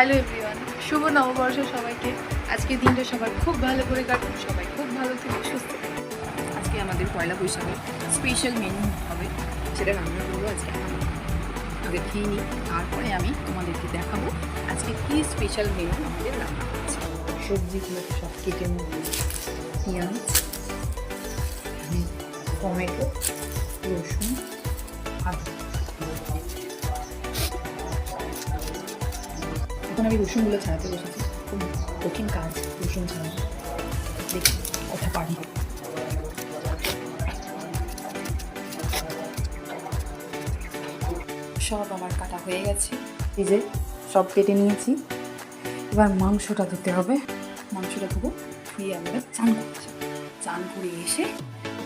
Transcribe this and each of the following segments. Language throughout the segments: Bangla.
হ্যালো এভরিওয়ান, শুভ নববর্ষ সবাইকে। আজকের দিনটা সবাই খুব ভালো করে কাটুন, সবাই খুব ভালো থেকে সুস্থ থাকুন। আজকে আমাদের পয়লা বৈশাখের স্পেশাল মেনু হবে, সেটা রান্না করবো আজকে। আগে খেয়ে নিই, তারপরে আমি তোমাদেরকে দেখাবো আজকে কী স্পেশাল মেনু আমাদের রান্না হচ্ছে। সবজিগুলো সব কেটে নেব, পেঁয়াজ, টমেটো, রসুন, আদা। এখন আমি রসুনগুলো ছাড়াতে বসেছি, খুব কঠিন কাজ রসুন ছাড়া, দেখি কথা পারি। সব আমার কাটা হয়ে গেছে, এই যে সব কেটে নিয়েছি। এবার মাংসটা ধুতে হবে, মাংসটা ধুবো, ধুয়ে আমরা চান করতে যাবো। চান করে এসে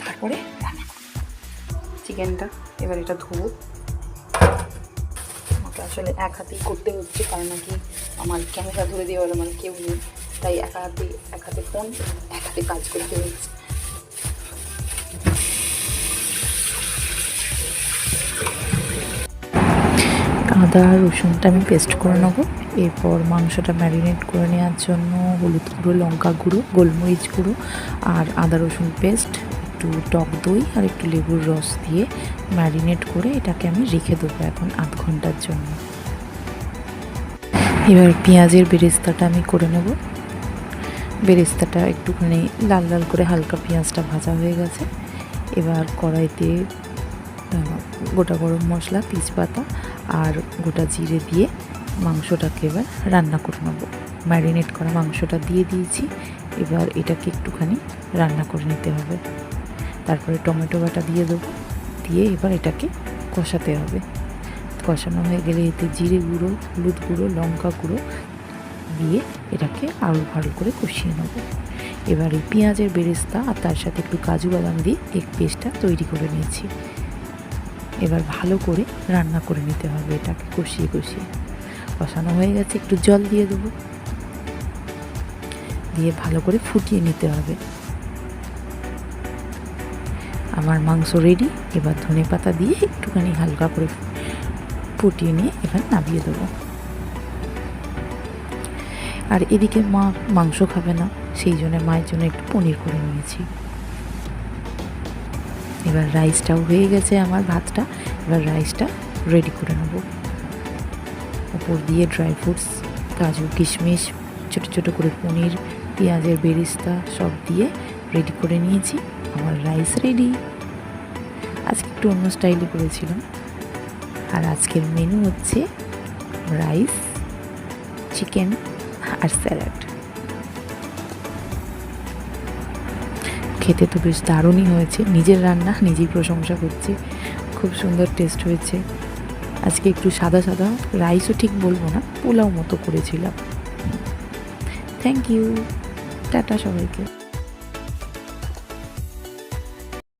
তারপরে রান্না করবো চিকেনটা। এবার এটা ধুবো, আমাকে আসলে এক হাতেই করতে হচ্ছে, কারণ নাকি আমার ক্যামেরা ধরে দেওয়ার মানে কেউ নেই, তাই এক হাতে ফোন, এক হাতে কাজ করতে হচ্ছে। আদা রসুনটা আমি পেস্ট করে নেবো। এরপর মাংসটা ম্যারিনেট করে নেওয়ার জন্য হলুদ গুঁড়ো, লঙ্কা গুঁড়ো, গোলমরিচ গুঁড়ো আর আদা রসুন পেস্ট, একটু টক দই আর একটু লেবুর রস দিয়ে ম্যারিনেট করে এটাকে আমি রেখে দেবো এখন 8 ঘন্টার জন্য। এবার পেঁয়াজের বেরেস্তাটা আমি করে নেব। বেরেস্তাটা একটুখানি লাল লাল করে হালকা পেঁয়াজটা ভাজা হয়ে গেছে। এবার কড়াইতে গোটা গরম মশলা, তেজপাতা আর গোটা জিরে দিয়ে মাংসটাকে এবার রান্না করে নেব। ম্যারিনেট করা মাংসটা দিয়ে দিয়েছি, এবার এটাকে একটুখানি রান্না করে নিতে হবে। তারপরে টমেটো বাটা দিয়ে দেবো, দিয়ে এবার এটাকে কষাতে হবে। কষানো হয়ে গেলে এতে জিরে গুঁড়ো, হলুদ গুঁড়ো, লঙ্কা গুঁড়ো দিয়ে এটাকে আরও ভালো করে কষিয়ে নেব। এবার এই পেঁয়াজের বেরেস্তা আর তার সাথে একটু কাজু বাদাম দিয়ে এক পেস্টটা তৈরি করে নিয়েছি। এবার ভালো করে রান্না করে নিতে হবে, এটাকে কষিয়ে কষিয়ে। কষানো হয়ে গেছে, একটু জল দিয়ে দেবো, দিয়ে ভালো করে ফুটিয়ে নিতে হবে। আমার মাংস রেডি। এবার ধনেপাতা দিয়ে একটুখানি হালকা করে ফুটিয়ে নিয়ে এবার নামিয়ে দেবো। আর এদিকে মা মাংস খাবে না, সেই জন্য মায়ের জন্য একটু পনির করে নিয়েছি। এবার রাইসটাও হয়ে গেছে আমার, ভাতটা। এবার রাইসটা রেডি করে নেব। উপর দিয়ে ড্রাই ফ্রুটস, কাজু, কিশমিশ, ছোটো ছোটো করে পনির, পেঁয়াজের বেরেস্তা সব দিয়ে রেডি করে নিয়েছি। আমার রাইস রেডি। আজকে একটু অন্য স্টাইলে করেছিলাম। আর আজকের মেনু হচ্ছে রাইস, চিকেন আর স্যালাড। খেতে তো বেশ দারুণই হয়েছে, নিজের রান্না নিজেই প্রশংসা করছি, খুব সুন্দর টেস্ট হয়েছে। আজকে একটু সাদা সাদা, রাইসও ঠিক বলবো না, পোলাও মতো করেছিলাম। থ্যাংক ইউ, টাটা সবাইকে।